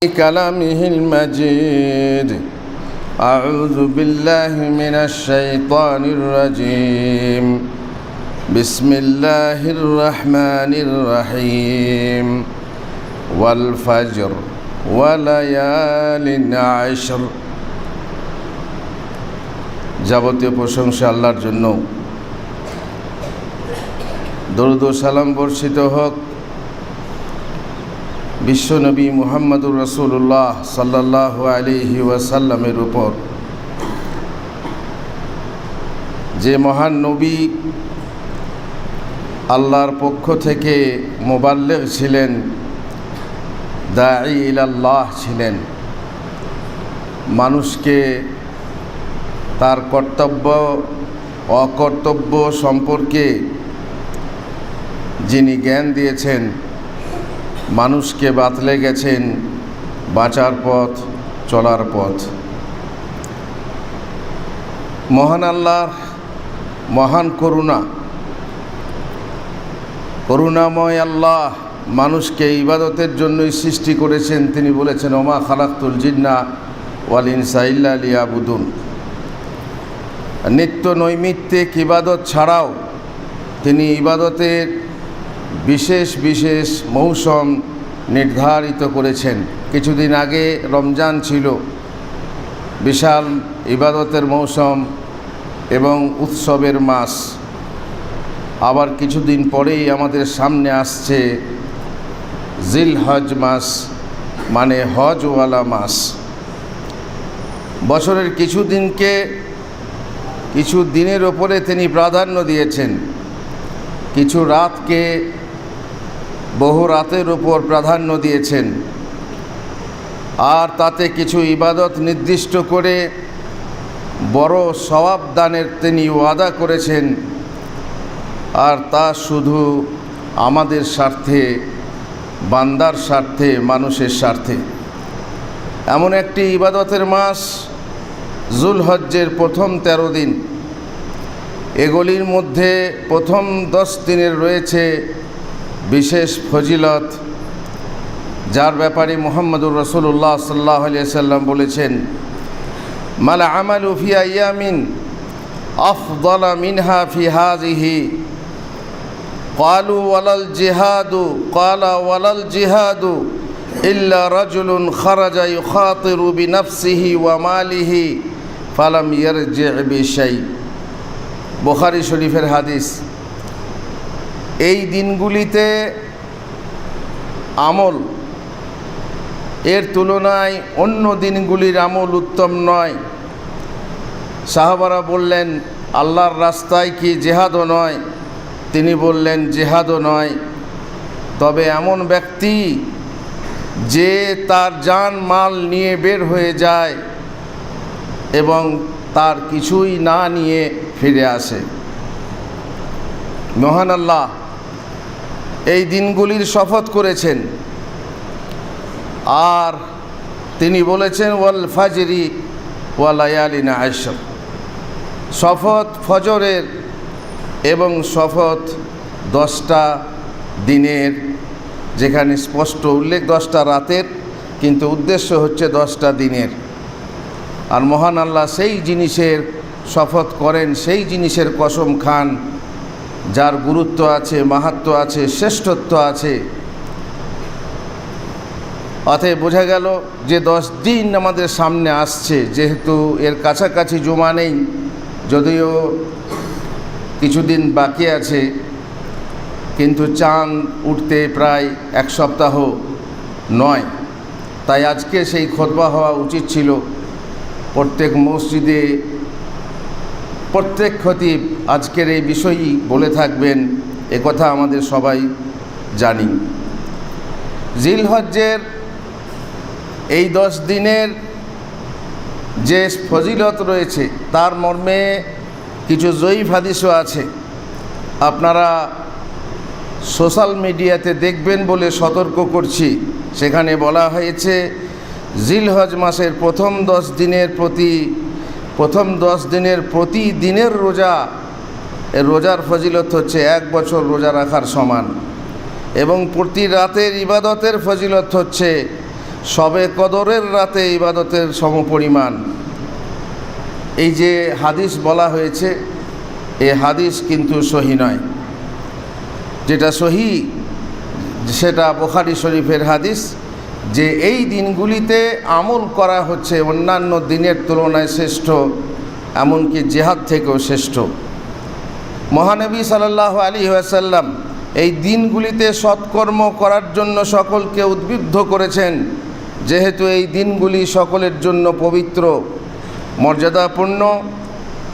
كلامه المجيد. أعوذ بالله من الشيطان الرجيم. بسم الله الرحمن الرحيم. والفجر وليال عشر। যাবতীয় প্রশংসা আল্লাহর জন্য। দরুদ ও সালাম বর্ষিত হোক বিশ্বনবী মুহাম্মদুর রাসূলুল্লাহ সাল্লাল্লাহু আলাইহি ওয়াসাল্লামের উপর, যে মহান নবী আল্লাহর পক্ষ থেকে মুবাল্লিগ ছিলেন, দাঈ ইলাল্লাহ ছিলেন। মানুষকে তার কর্তব্য অকর্তব্য সম্পর্কে যিনি জ্ঞান দিয়েছেন, মানুষকে বাতলে গেছেন বাঁচার পথ, চলার পথ। মহান আল্লাহর মহান করুণাময় আল্লাহ মানুষকে ইবাদতের জন্যই সৃষ্টি করেছেন। তিনি বলেছেন, ওমা খালাকতুল জিন্না ওয়াল ইনসা ইল্লা লিয়াবুদুন। নিত্য নৈমিত্তিক ইবাদত ছাড়াও তিনি ইবাদতের বিশেষ বিশেষ মৌসুম নির্ধারিত করেছেন। কিছুদিন আগে রমজান ছিল, বিশাল ইবাদতের মৌসুম এবং উৎসবের মাস। আবার কিছুদিন পরেই আমাদের সামনে আসছে জিলহজ মাস, মানে হজওয়ালা মাস। বছরের কিছু দিনের ওপরে তিনি প্রাধান্য দিয়েছেন, কিছু রাতকে বহু রাতের উপর প্রাধান্য দিয়েছেন, আর তাতে কিছু ইবাদত নির্দিষ্ট করে বড় সওয়াব দানের তিনি ওয়াদা করেছেন। আর তা শুধু আমাদের স্বার্থে, বান্দার স্বার্থে, মানুষের স্বার্থে। এমন একটি ইবাদতের মাস জুলহজ্জের প্রথম 13 দিন। এগুলির মধ্যে প্রথম 10 দিনের রয়েছে বিশেষ ফজিলত, যার ব্যাপারে মুহাম্মদুর রাসূলুল্লাহ সাল্লাল্লাহু আলাইহি ওয়াসাল্লাম বলেছেন, মাল আমালু ফি আইয়ামিন আফদালা মিনহা ফি হাযিহি। ক্বালু ওয়ালাল জিহাদু, ক্বালা ওয়ালাল জিহাদু ইল্লা রাজুলুন খারাজা ইউখাতিরু বিনাফসিহি ওয়া মালিহি ফালাম ইয়ারজি' বিশাই। বুখারী শরীফের হাদিস। এই দিনগুলিতে আমল এর তুলনায় অন্য দিনগুলির আমল উত্তম নয়। সাহাবারা বললেন, আল্লাহর রাস্তায় কি জিহাদও নয়? তিনি বললেন, জিহাদও নয়, তবে এমন ব্যক্তি যে তার জান মাল নিয়ে বের হয়ে যায় এবং তার কিছুই না নিয়ে ফিরে আসে। মহান আল্লাহ এই দিনগুলির শপথ করেছেন, আর তিনি বলেছেন, ওয়াল ফাজরি ওয়া লায়ালিন আশর। শপথ ফজরের এবং শপথ 10টা দিনের, যেখানে স্পষ্ট উল্লেখ 10টা রাতের, কিন্তু উদ্দেশ্য হচ্ছে 10টা দিনের। আর মহান আল্লাহ সেই জিনিসের শপথ করেন, সেই জিনিসের কসম খান যার গুরুত্ব আছে, মাহাত্ম্য আছে, শ্রেষ্ঠত্ব আছে। অতএব বোঝা গেল যে 10 দিন আমাদের সামনে আসছে। যেহেতু এর কাছাকাছি জুমা নেই, যদিও কিছুদিন বাকি আছে, কিন্তু চাঁদ উঠতে প্রায় 1 সপ্তাহ নয়। তাই আজকে সেই খুতবা হওয়া উচিত ছিল। প্রত্যেক মসজিদে প্রত্যেক খতিব আজকের এই বিষয়ই বলে থাকবেন, একথা আমাদের সবাই জানি। জিলহজ্জের এই 10 দিনের যে ফজিলত রয়েছে, তার মর্মে কিছু জয়ীফ হাদিসও আছে। আপনারা সোশ্যাল মিডিয়াতে দেখবেন বলে সতর্ক করছি। সেখানে বলা হয়েছে, জিলহজ মাসের প্রথম 10 দিনের প্রতিদিনের রোজা, এর রোজার ফজিলত হচ্ছে 1 বছর রোজা রাখার সমান। এবং প্রতি রাতের ইবাদতের ফজিলত হচ্ছে শবে কদরের রাতে ইবাদতের সমপরিমাণ। এই যে হাদিস বলা হয়েছে, এই হাদিস কিন্তু সহি নয়। যেটা সহি সেটা বুখারী শরীফের হাদিস, যে এই দিনগুলিতে আমল করা হচ্ছে অন্যান্য দিনের তুলনায় শ্রেষ্ঠ, এমনকি জিহাদ থেকেও শ্রেষ্ঠ। মহানবী সাল্লাল্লাহু আলাইহি ওয়াসাল্লাম এই দিনগুলিতে সৎকর্ম করার জন্য সকলকে উদ্বুদ্ধ করেছেন, যেহেতু এই দিনগুলি সকলের জন্য পবিত্র, মর্যাদাপূর্ণ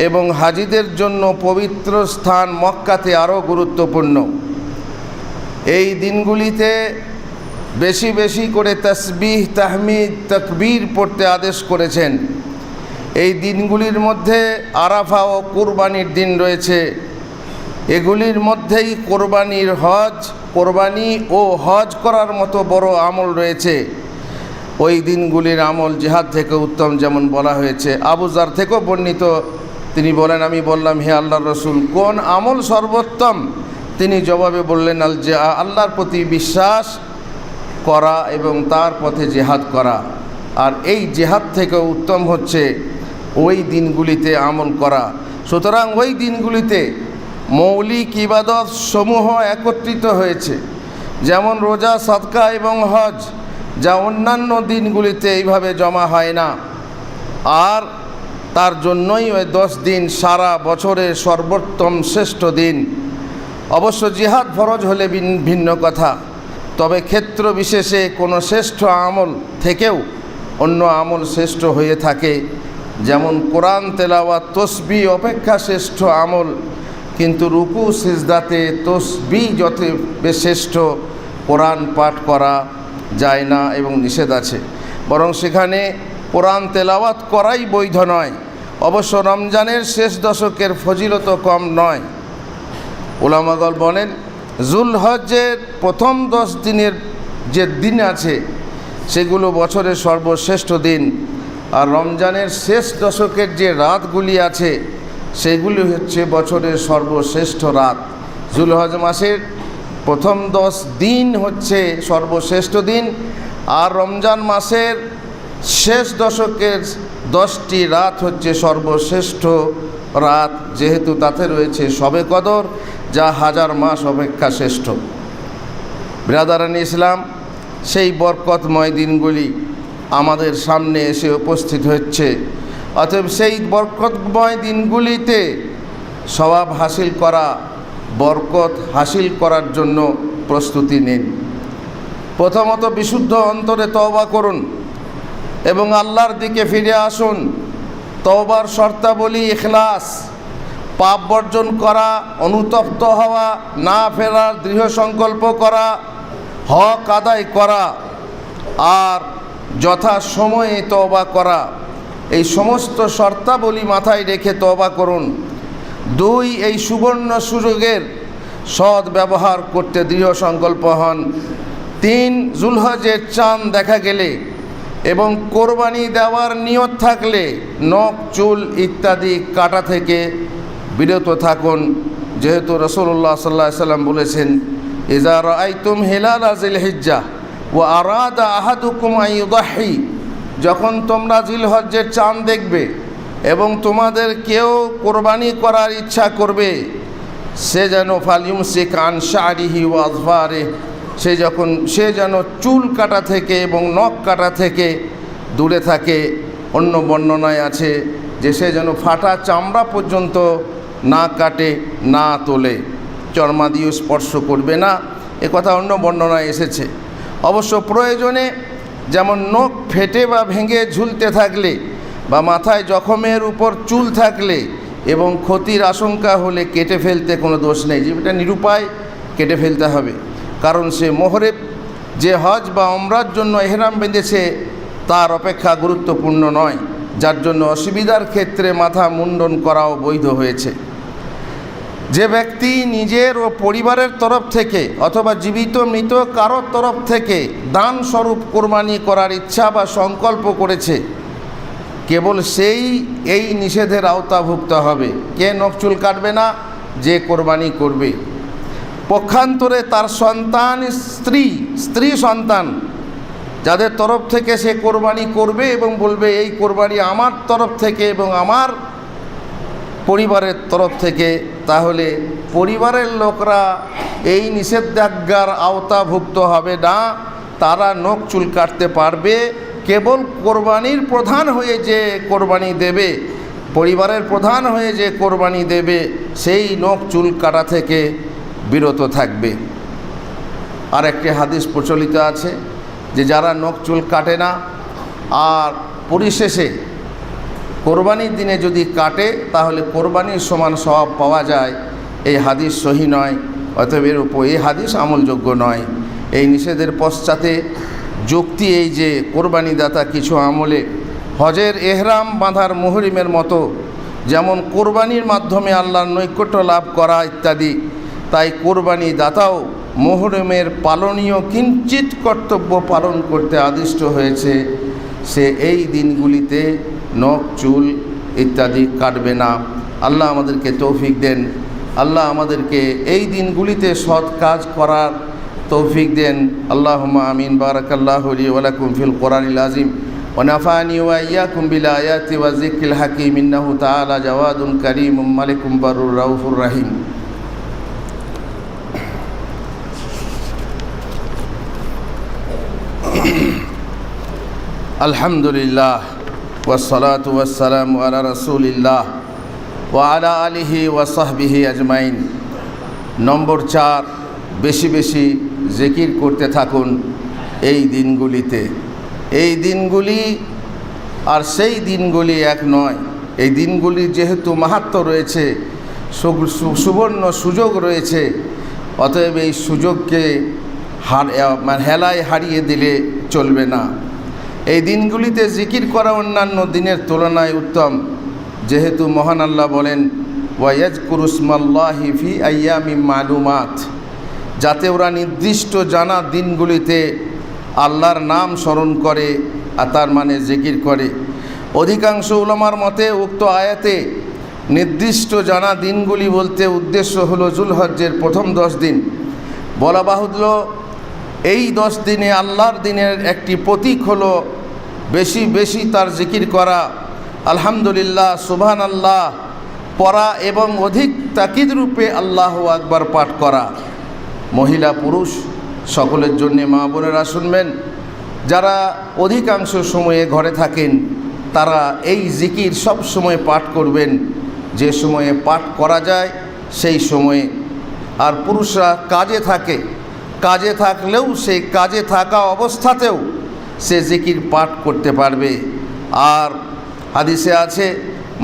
এবং হাজিদের জন্য পবিত্র স্থান মক্কাতে আরও গুরুত্বপূর্ণ। এই দিনগুলিতে বেশি বেশি করে তাসবিহ, তাহমিদ, তাকবীর পড়তে আদেশ করেছেন। এই দিনগুলির মধ্যে আরাফা ও কুরবানির দিন রয়েছে। এগুলির মধ্যেই কোরবানি ও হজ করার মতো বড় আমল রয়েছে। ওই দিনগুলির আমল জিহাদ থেকে উত্তম, যেমন বলা হয়েছে। আবু যার থেকেও বর্ণিত, তিনি বলেন, আমি বললাম, হে আল্লাহর রসুল, কোন আমল সর্বোত্তম? তিনি জবাবে বললেন, আল্লাহর প্রতি বিশ্বাস করা এবং তার পথে জিহাদ করা। আর এই জিহাদ থেকে উত্তম হচ্ছে ওই দিনগুলিতে আমল করা। সুতরাং ওই দিনগুলিতে মৌলিক ইবাদত সমূহ একত্রিত হয়েছে, যেমন রোজা, সাদকা এবং হজ, যা অন্যান্য দিনগুলিতে এইভাবে জমা হয় না। আর তার জন্যই ওই 10 দিন সারা বছরের সর্বোত্তম শ্রেষ্ঠ দিন। অবশ্য জিহাদ ফরজ হলে ভিন্ন কথা, তবে ক্ষেত্র বিশেষে কোনো শ্রেষ্ঠ আমল থেকেও অন্য আমল শ্রেষ্ঠ হয়ে থাকে। যেমন কোরআন তেলাওয়াত তসবিহ অপেক্ষা শ্রেষ্ঠ আমল, কিন্তু রুকু সিজদাতে তসবিহ যত শ্রেষ্ঠ, কোরআন পাঠ করা যায় না এবং নিষেধ আছে। বরং সেখানে কোরআন তেলাওয়াত করাই বৈধ নয়। অবশ্য রমজানের শেষ দশকের ফজিলত কম নয়। উলামাগণ বলেন, জুলহজ্জের প্রথম 10 দিনের যে দিন আছে সেগুলো বছরের সর্বশ্রেষ্ঠ দিন, আর রমজানের শেষ দশকের যে রাতগুলি আছে সেগুলি হচ্ছে বছরের সর্বশ্রেষ্ঠ রাত। জুলহজ মাসের প্রথম 10 দিন হচ্ছে সর্বশ্রেষ্ঠ দিন, আর রমজান মাসের শেষ দশকের 10টি রাত হচ্ছে সর্বশ্রেষ্ঠ রাত, যেহেতু তাতে রয়েছে শবে কদর, যা 1000 মাস অপেক্ষা শ্রেষ্ঠ। ব্রাদারান ইসলাম, সেই বরকতময় দিনগুলি আমাদের সামনে এসে উপস্থিত হচ্ছে। অতএব সেই বরকতময় দিনগুলিতে সওয়াব হাসিল করা, বরকত হাসিল করার জন্য প্রস্তুতি নিন। প্রথমত বিশুদ্ধ অন্তরে তওবা করুন এবং আল্লাহর দিকে ফিরে আসুন। তওবার শর্তাবলী ইখলাস, পাপ বর্জন করা, অনুতপ্ত হওয়া, না ফেরার দৃঢ় সংকল্প করা, হক আদায় করা আর যথা সময়ে তওবা করা। এই সমস্ত শর্তাবলী মাথায় রেখে তওবা করুন। 2, এই সুবর্ণ সুযোগের সৎ ব্যবহার করতে দৃঢ় সংকল্প হন। 3, জুলহজের চাঁদ দেখা গেলে এবং কোরবানি দেওয়ার নিয়ত থাকলে নখ, চুল ইত্যাদি কাটা থেকে বিরত থাকুন, যেহেতু রাসূলুল্লাহ সাল্লাল্লাহু আলাইহি ওয়াসাল্লাম বলেছেন, ইযা রাআইতুম হিলালা জিলহিজ্জাহ ওয়া আরাদা আহাদুকুম আন ইউদাহি, যখন তোমরা জিলহজ্জের চাঁদ দেখবে এবং তোমাদের কেউ কোরবানি করার ইচ্ছা করবে, সে যেন ফালইউমসিক আন শা'রিহি ওয়া আযফারিহি, সে যেন চুল কাটা থেকে এবং নখ কাটা থেকে দূরে থাকে। অন্য বর্ণনায় আছে যে সে যেন ফাটা চামড়া পর্যন্ত না কাটে, না তোলে, চর্মাদিও স্পর্শ করবে না, একথা অন্য বর্ণনায় এসেছে। অবশ্য প্রয়োজনে, যেমন নখ ফেটে বা ভেঙে ঝুলতে থাকলে বা মাথায় জখমের উপর চুল থাকলে এবং ক্ষতির আশঙ্কা হলে কেটে ফেলতে কোনো দোষ নেই। যেটা নিরুপায় কেটে ফেলতে হবে, কারণ সে মুহরিম, যে হজ বা ওমরার জন্য ইহরাম বেঁধেছে তার অপেক্ষা গুরুত্বপূর্ণ নয়, যার জন্য অসুবিধার ক্ষেত্রে মাথা মুন্ডন করাও বৈধ হয়েছে। যে ব্যক্তি নিজের ও পরিবারের তরফ থেকে অথবা জীবিত মৃত কারোর তরফ থেকে দান স্বরূপ কোরবানি করার ইচ্ছা বা সংকল্প করেছে, কেবল সেই এই নিষেধের আওতাভুক্ত হবে। কে নখ চুল কাটবে না? যে কোরবানি করবে। পক্ষান্তরে তার সন্তান, স্ত্রী সন্তান যাদের তরফ থেকে সে কোরবানি করবে এবং বলবে এই কোরবানি আমার তরফ থেকে এবং আমার পরিবারের তরফ থেকে, তাহলে পরিবারের লোকরা এই নিষেধাজ্ঞার আওতাভুক্ত হবে না। তারা নখ চুল কাটতে পারবে। কেবল কোরবানির প্রধান হয়ে যে কোরবানি দেবে, পরিবারের প্রধান হয়ে যে কোরবানি দেবে, সেই নখ চুল কাটা থেকে বিরত থাকবে। আর একটি হাদিস প্রচলিত আছে যে যারা নখ চুল কাটে না আর পরিশেষে কোরবানির দিনে যদি কাটে তাহলে কোরবানির সমান সওয়াব পাওয়া যায়, এই হাদিস সহি নয়। অতএব এর উপর এই হাদিস আমলযোগ্য নয়। এই নিষেধের পশ্চাতে যুক্তি এই যে কোরবানিদাতা কিছু আমলে হজের এহরাম বাঁধার মুহরিমের মতো, যেমন কোরবানির মাধ্যমে আল্লাহর নৈকট্য লাভ করা ইত্যাদি, তাই কোরবানি দাতাও মুহরিমের পালনীয় কিঞ্চিত কর্তব্য পালন করতে আদিষ্ট হয়েছে। সে এই দিনগুলিতে নখ চুল ইত্যাদি কাটবে না। আল্লাহ আমাদেরকে তৌফিক দেন। আল্লাহ আমাদেরকে এই দিনগুলিতে সৎ কাজ করার তৌফিক দেন। আল্লাহুম্মা আমিন। বারাকাল্লাহু লি ওয়া লাকুম ফিল কোরআনিল আযীম ওয়া নাফানি ওয়া ইয়্যাকুম বিল আয়াতি ওয়া যিকরিল হাকীম। ইন্নাহু তাআলা জাওয়াদুন কারীমুম মালিকুম বারুর রাউফুর রাহিম। আলহামদুলিল্লাহ ওয়াসসালাতু ওয়াসসালামু আলা রাসূলিল্লাহ ওয়া আলা আলিহি ওয়া সাহবিহি আজমাইন। নম্বর 4, বেশি বেশি জিকির করতে থাকুন এই দিনগুলিতে। এই দিনগুলি আর সেই দিনগুলি এক নয়। এই দিনগুলি যেহেতু মাহাত্ম্য রয়েছে, সুবর্ণ সুযোগ রয়েছে, অতএব এই সুযোগকে হেলায় হারিয়ে দিলে চলবে না। এই দিনগুলিতে জিকির করা অন্যান্য দিনের তুলনায় উত্তম, যেহেতু মহান আল্লাহ বলেন ওয়ায়াজকুরুসমাল্লাহি ফি আইয়ামিম মালুমাত, যাতে ওরা নির্দিষ্ট জানা দিনগুলিতে আল্লাহর নাম স্মরণ করে, আর তার মানে জিকির করে। অধিকাংশ উলামার মতে উক্ত আয়াতে নির্দিষ্ট জানা দিনগুলি বলতে উদ্দেশ্য হলো যুলহজ্জের প্রথম 10 দিন। বলা বাহুল্য, এই 10 দিনে আল্লাহর দিনের একটি প্রতীক হলো বেশি বেশি তার জিকির করা, আলহামদুলিল্লাহ, সুবহানাল্লাহ পড়া এবং অধিক তাকিদ রূপে আল্লাহু আকবার পাঠ করা। মহিলা পুরুষ সকলের জন্যে মা বোনেরা শুনবেন, যারা অধিকাংশ সময়ে ঘরে থাকেন তারা এই জিকির সব সময় পাঠ করবেন, যে সময়ে পাঠ করা যায় সেই সময়ে। আর পুরুষরা কাজে থাকে, কাজে থাকলেও সেই কাজে থাকা অবস্থাতেও সে জিকির পাঠ করতে পারবে। আর হাদিসে আছে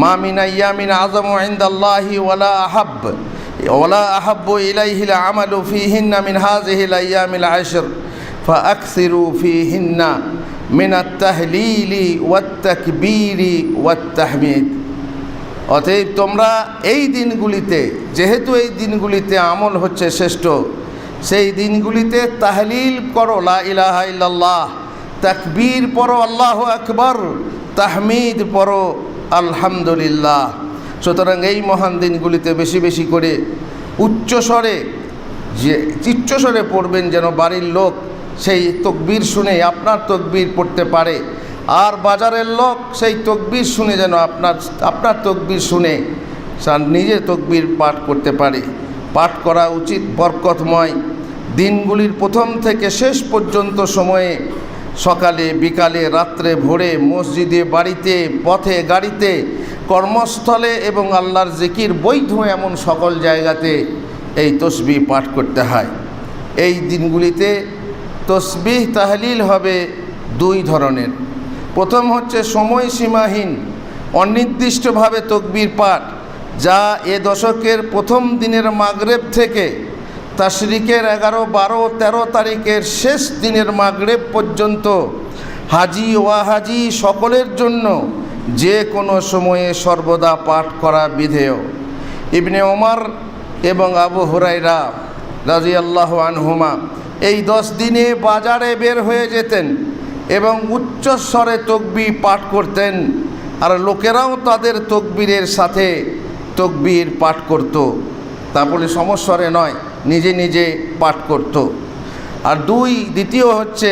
মা মিন আইয়ামিন আযমু ইনদাল্লাহি ওয়ালা আহাব্বু ইলাইহিল আমালু ফীহিন্না মিন হাযিহিল আইয়ামিল আশর ফাআকসিরু ফীহিন্না মিনাত তাহলিলি ওয়াত তাকবীরি ওয়াত তাহমিদ। অতএব তোমরা এই দিনগুলিতে, যেহেতু এই দিনগুলিতে আমল হচ্ছে শ্রেষ্ঠ, সেই দিনগুলিতে তাহলিল করো লা ইলাহা ইল্লাল্লাহ, তাকবীর পড়ো আল্লাহু আকবার, তাহমিদ পড়ো আলহামদুলিল্লাহ। সুতরাং এই মহান দিনগুলিতে বেশি বেশি করে উচ্চস্বরে পড়বেন, যেন বাড়ির লোক সেই তকবীর শুনে আপনার তকবীর পড়তে পারে, আর বাজারের লোক সেই তকবীর শুনে যেন আপনার তকবীর শুনে নিজে তকবীর পাঠ করতে পারে। পাঠ করা উচিত বরকতময় দিনগুলির প্রথম থেকে শেষ পর্যন্ত সময়ে, সকালে বিকালে রাত্রে ভোরে, মসজিদে বাড়িতে পথে গাড়িতে কর্মস্থলে এবং আল্লাহর জিকির বৈধ এমন সকল জায়গাতে এই তসবিহ পাঠ করতে হয়। এই দিনগুলিতে তসবিহ তাহলিল হবে 2 ধরনের। প্রথম হচ্ছে সময়সীমাহীন অনির্দিষ্টভাবে তকবীর পাঠ, যা এ দশকের প্রথম দিনের মাগরেব থেকে তাশরিকের 11, 12, 13 তারিখের শেষ দিনের মাগরেব পর্যন্ত হাজি ওয়াহাজি সকলের জন্য যে কোনো সময়ে সর্বদা পাঠ করা বিধেয়। ইবনে ওমর এবং আবু হুরায়রা রাদিয়াল্লাহু আনহুমা এই 10 দিনে বাজারে বের হয়ে যেতেন এবং উচ্চস্বরে তকবীর পাঠ করতেন, আর লোকেরাও তাদের তকবীরের সাথে তকবীর পাঠ করত। তা বলে সমস্বরে নয়, নিজে নিজে পাঠ করত। আর দ্বিতীয় হচ্ছে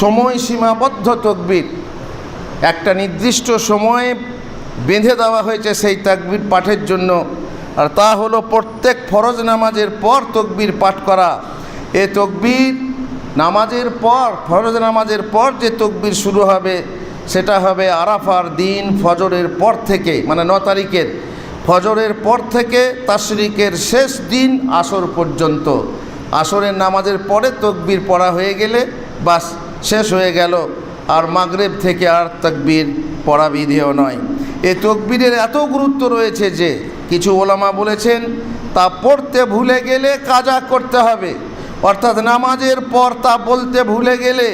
সময় সীমাবদ্ধ তকবীর, একটা নির্দিষ্ট সময়ে বেঁধে দেওয়া হয়েছে সেই তাকবীর পাঠের জন্য, আর তা হলো প্রত্যেক ফরজ নামাজের পর তকবীর পাঠ করা। এ তকবীর নামাজের পর, ফরজ নামাজের পর যে তকবীর শুরু হবে সেটা হবে আরাফার দিন ফজরের পর থেকে, মানে 9 তারিখের ফজরের পর থেকে তাশরিকের শেষ দিন আসর পর্যন্ত। আসরের নামাজের পরে তকবীর পড়া হয়ে গেলে বাস শেষ হয়ে গেল, আর মাগরিব থেকে আর তাকবীর পড়া বিধেয় নয়। এই তকবীরের এত গুরুত্ব রয়েছে যে কিছু ওলামা বলেছেন তা পড়তে ভুলে গেলে কাজা করতে হবে, অর্থাৎ নামাজের পর তা বলতে ভুলে গেলে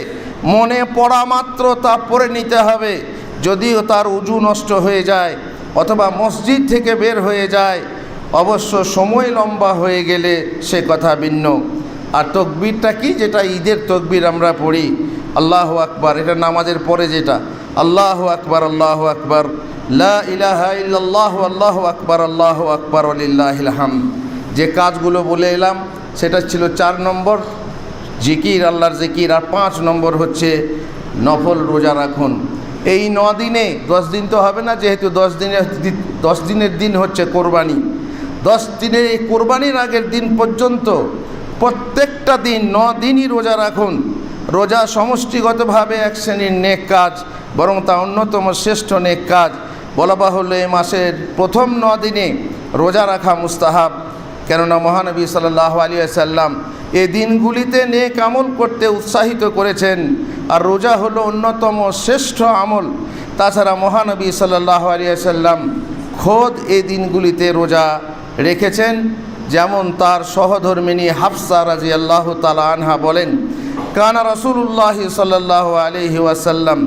মনে পড়া মাত্র তা পড়ে নিতে হবে। যদিও তার উজু নষ্ট হয়ে যায় অথবা মসজিদ থেকে বের হয়ে যায়, অবশ্য সময় লম্বা হয়ে গেলে সে কথা ভিন্ন। আর তকবীরটা কি, যেটা ঈদের তকবীর আমরা পড়ি আল্লাহু আকবার, এটা নামাজের পরে যেটা আল্লাহু আকবার আল্লাহু আকবার লা ইলাহা ইল্লাল্লাহু আল্লাহু আকবার ওয়ালিল্লাহিল হামদ, যে কাজগুলো বলে এলাম সেটা ছিল 4 নম্বর জিকির, আল্লাহর জিকির। আর 5 নম্বর হচ্ছে নফল রোজা রাখুন। এই 9 দিনে, 10 দিন তো হবে না, যেহেতু 10 দিনের দিন হচ্ছে কোরবানি। 10 দিনের এই কোরবানির আগের দিন পর্যন্ত প্রত্যেকটা দিন 9 দিনই রোজা রাখুন। রোজা সমষ্টিগতভাবে এক শ্রেণীর নেক কাজ, বরং তা অন্যতম শ্রেষ্ঠ নেক কাজ। বলা বাহুল্য এই মাসের প্রথম 9 দিনে রোজা রাখা মুস্তাহাব, কেননা মহানবী সাল্লাল্লাহু আলাইহি ওয়াসাল্লাম এই দিনগুলিতে নেক আমল করতে উৎসাহিত করেছেন, আর রোজা হলো অন্যতম শ্রেষ্ঠ আমল। তাছাড়া মহানবী সাল্লাল্লাহু আলাইহি ওয়াসাল্লাম খোদ এই দিনগুলিতে রোজা রেখেছেন। যেমন তার সহধর্মিনী হাফসা রাদিয়াল্লাহু তাআলা আনহা বলেন, কানা রাসূলুল্লাহি সাল্লাল্লাহু আলাইহি ওয়াসাল্লাম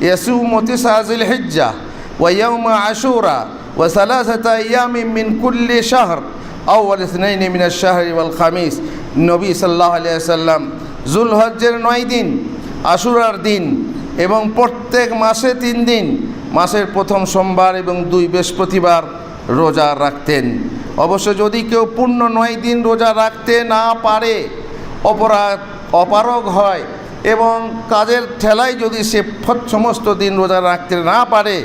ইয়াসুমু 9 জিলহিজ্জাহ ওয়া ইয়াউমা আশুরা ওয়া 3 আইয়ামিন মিন কুল্লি শাহর আউয়াল ইসনাইনি মিনাশ শাহরি ওয়াল খামিস। নবী সাল্লাল্লাহু আলাইহি ওয়াসাল্লাম যুলহজ্জের 9 দিন, আশুরার দিন এবং প্রত্যেক মাসে 3 দিন, মাসের প্রথম সোমবার এবং 2 বৃহস্পতিবার রোজা রাখতেন। অবশ্য যদি কেউ পূর্ণ 9 দিন রোজা রাখতে না পারে, অপারগ হয় এবং কাজের ঠেলায় যদি সে সমস্ত দিন রোজা রাখতে না পারে,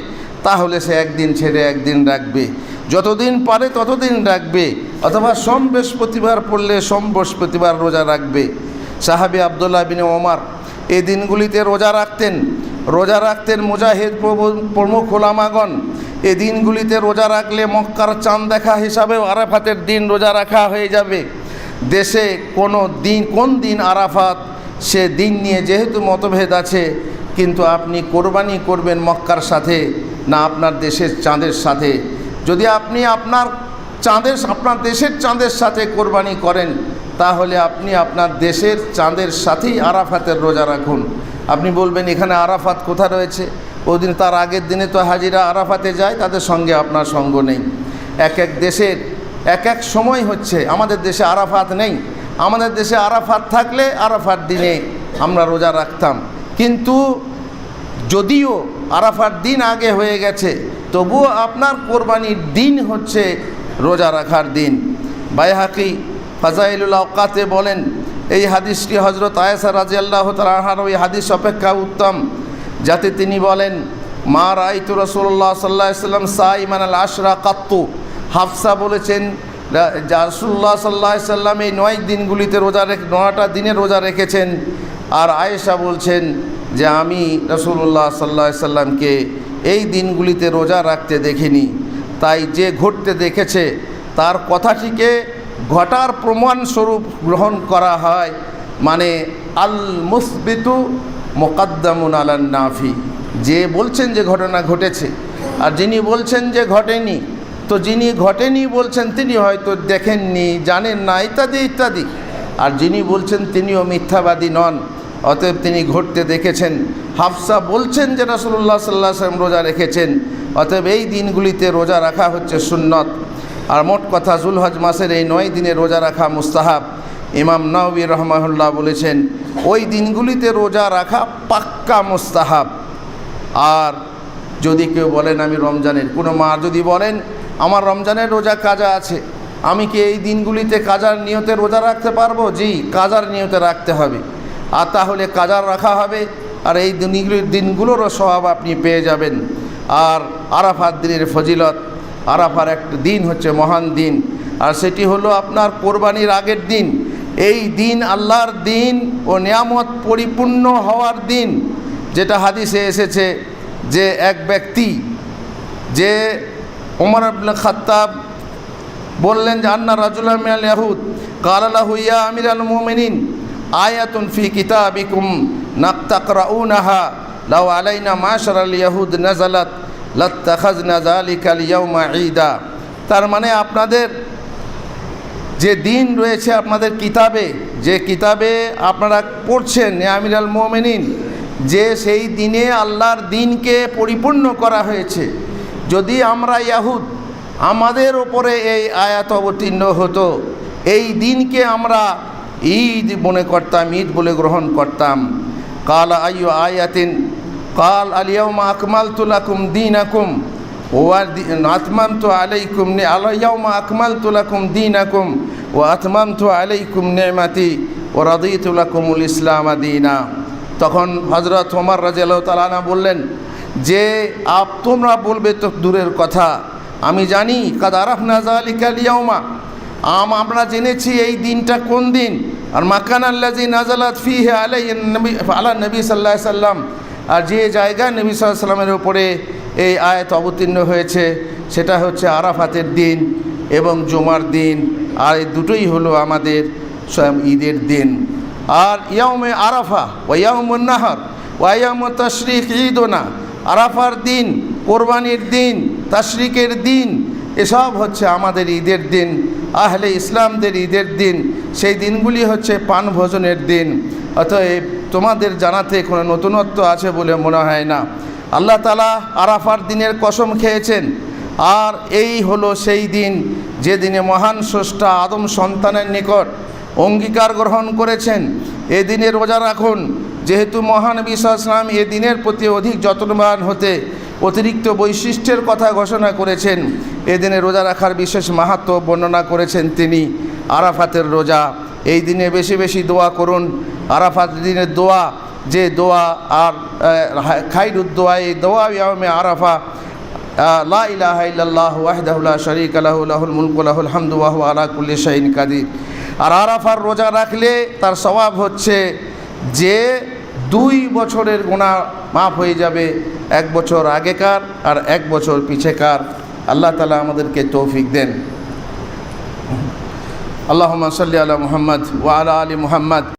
তাহলে সে একদিন ছেড়ে একদিন রাখবে, যতদিন পারে ততদিন রাখবে, অথবা সোম বৃহস্পতিবার পড়লে সোম বৃহস্পতিবার রোজা রাখবে। সাহাবী আব্দুল্লাহ বিন ওমর এই দিনগুলিতে রোজা রাখতেন। মুজাহিদ প্রমুখ ওলামাগণ এই দিনগুলিতে রোজা রাখলে মক্কার চাঁদ দেখা হিসাবেও আরাফাতের দিন রোজা রাখা হয়ে যাবে। দেশে কোন দিন আরাফাত সে দিন নিয়ে যেহেতু মতভেদ আছে, কিন্তু আপনি কোরবানি করবেন মক্কার সাথে না আপনার দেশের চাঁদের সাথে। যদি আপনি আপনার দেশের চাঁদের সাথে কোরবানি করেন, তাহলে আপনি আপনার দেশের চাঁদের সাথেই আরাফাতের রোজা রাখুন। আপনি বলবেন এখানে আরাফাত কোথা রয়েছে, ওই দিন তার আগের দিনে তো হাজিরা আরাফাতে যায়, তাদের সঙ্গে আপনার সঙ্গ নেই। এক এক দেশের এক এক সময় হচ্ছে, আমাদের দেশে আরাফাত নেই। আমাদের দেশে আরাফাত থাকলে আরাফাত দিনে আমরা রোজা রাখতাম, কিন্তু যদিও আরাফার দিন আগে হয়ে গেছে, তবুও আপনার কোরবানির দিন হচ্ছে রোজা রাখার দিন। বাইহাকি ফাজাইলুল আওকাতে বলেন, এই হাদিসটি হযরত আয়েশা রাদিয়াল্লাহু তাআলা আনহার ওই হাদিস অপেক্ষা উত্তম, যাতে তিনি বলেন, মা রাআইতু রাসূলুল্লাহ সাল্লাল্লাহু আলাইহি ওয়াসাল্লাম সাইমান আল আশরা কাত্তু। হাফসা বলেছেন রাসূলুল্লাহ সাল্লাল্লাহু আলাইহি ওয়াসাল্লাম এই 9 দিনগুলিতে 9টা দিনে রোজা রেখেছেন। আর আয়েশা বলছেন যে আমি রাসূলুল্লাহ সাল্লাল্লাহু আলাইহি ওয়াসাল্লামকে এই দিনগুলিতে রোজা রাখতে দেখিনি। তাই যে ঘটতে দেখেছে তার কথাটিকে ঘটার প্রমাণস্বরূপ গ্রহণ করা হয়, মানে আল মুসবিতু মুকাদ্দামুন আলান নাফি। যে বলছেন যে ঘটনা ঘটেছে আর যিনি বলছেন যে ঘটেনি, তো যিনি ঘটেনি বলছেন তিনি হয়তো দেখেননি, জানেন না, ইত্যাদি ইত্যাদি। আর যিনি বলছেন তিনিও মিথ্যাবাদী নন, অতএব তিনি ঘটতে দেখেছেন। হাফসা বলছেন যে রাসূলুল্লাহ সাল্লাল্লাহু আলাইহি ওয়াসাল্লাম রোজা রেখেছেন, অতএব এই দিনগুলিতে রোজা রাখা হচ্ছে সুন্নত। আর মোট কথা যুলহজ মাসের এই 9 দিনে রোজা রাখা মুস্তাহাব। ইমাম নাওয়ী রাহমাহুল্লাহ বলেছেন ওই দিনগুলিতে রোজা রাখা পাক্কা মুস্তাহাব। আর যদি কেউ বলেন আমি রমজানের, কোনো মা যদি বলেন আমার রমজানের রোজা কাজা আছে, আমি কি এই দিনগুলিতে কাজার নিয়তে রোজা রাখতে পারবো? জি, কাজার নিয়তে রাখতে হবে। আর তাহলে কাজা রাখা হবে, আর এই দিনগুলোরও সওয়াব আপনি পেয়ে যাবেন। আর আরাফার দিনের ফজিলত, আরাফার একটা দিন হচ্ছে মহান দিন, আর সেটি হলো আপনার কোরবানির আগের দিন। এই দিন আল্লাহর দিন ও নিয়ামত পরিপূর্ণ হওয়ার দিন, যেটা হাদিসে এসেছে যে এক ব্যক্তি, যে ওমর ইবনে খাত্তাব বললেন যে আন্না রাজুলান মিনাল ইয়াহুদ ক্বালা লাহু ইয়া আমিরাল মুমিনিন আয়াতুন ফি কিতাবিকুম নাক্তাকরাউনাহা লাউ আলাইনা মাশারাল ইয়াহুদ নাযালাত লাত্তাখাযনা যালিকাল ইয়াওমা ঈদা। তার মানে আপনাদের যে দিন রয়েছে আপনাদের কিতাবে, যে কিতাবে আপনারা পড়ছেন ইয়া আমিরাল মুমিনিন, যে সেই দিনে আল্লাহর দিনকে পরিপূর্ণ করা হয়েছে। যদি আমরা ইয়াহুদ, আমাদের ওপরে এই আয়াত অবতীর্ণ হতো, এই দিনকে আমরা ঈদ মনে করতাম, ঈদ বলে গ্রহণ করতাম। কালা আইয়ু আয়াতিন কাল আল ইয়াউমা আকমালতু লাকুম দীনাকুম ওয়া আতমামতু আলাইকুম আল ইয়াউমা আকমালতু লাকুম দীনাকুম ওয়া আতমামতু আলাইকুম নি'মাতি ওয়া রাদিতু লাকুমুল ইসলাম দীনা। তখন হযরত ওমর রাদিয়াল্লাহু তাআলা আনহু বললেন যে তোমরা বলবে তো দূরের কথা, আমি জানি কাদ আরাফনা যালিকাল ইয়াউমা, আমরা জেনেছি এই দিনটা কোন দিন। আর মাকান আল্লাযী নাযালাত ফীহি আলাইহিন নবী আলা নবী সাল্লাল্লাহু আলাইহি সাল্লাম, আর যে জায়গায় নবী সাল্লাল্লাহু আলাইহি সাল্লামের উপরে এই আয়াত অবতীর্ণ হয়েছে সেটা হচ্ছে আরাফাতের দিন এবং জুমার দিন, আর এই দুটোই হলো আমাদের স্বয়ং ঈদের দিন। আর ইয়াউমে আরাফা ওয়া ইয়াউমুন নাহর ওয়া ইয়াউমুত তাশরিক ঈদুনা, আরাফার দিন, কোরবানির দিন, তাশরিকের দিন, এসব হচ্ছে আমাদের ঈদের দিন, আহলে ইসলামদের ঈদের দিন। সেই দিনগুলি হচ্ছে পান ভোজনের দিন। অতএব তোমাদের জানাতে কোনো নতুনত্ব আছে বলে মনে হয় না। আল্লাহ তাআলা আরাফার দিনের কসম খেয়েছেন, আর এই হলো সেই দিন যে দিনে মহান স্রষ্টা আদম সন্তানের নিকট অঙ্গীকার গ্রহণ করেছেন এই দিনে রোজা রাখুন। যেহেতু মহানবী সাল্লাল্লাহু আলাইহি ওয়াসাল্লাম এই দিনের প্রতি অধিক যত্নবান হতে অতিরিক্ত বৈশিষ্ট্যের কথা ঘোষণা করেছেন, এই দিনে রোজা রাখার বিশেষ মাহাত্ম্য বর্ণনা করেছেন তিনি। আরাফাতের রোজা, এই দিনে বেশি বেশি দোয়া করুন। আরাফাত দিনের দোয়া, যে দোয়া আর খাইরুদ দোয়া, এই দোয়া ইয়াউমে আরাফা লা ইলাহা ইল্লাল্লাহু ওয়াহদাহু লা শারীকা লাহু লাহুল মুলকু ওয়া লাহুল হামদু ওয়া হুয়া আলা কুল্লি শাইইন কাদির। আর আরাফার রোজা রাখলে তার সওয়াব হচ্ছে যে 2 বছরের গুনাহ মাফ হয়ে যাবে, 1 বছর আগেকার আর 1 বছর পিছেকার। আল্লাহ তাআলা আমাদেরকে তৌফিক দেন। আল্লাহুম্মা সাল্লি আলা মুহাম্মদ ওয়া আলা আলি মুহাম্মদ।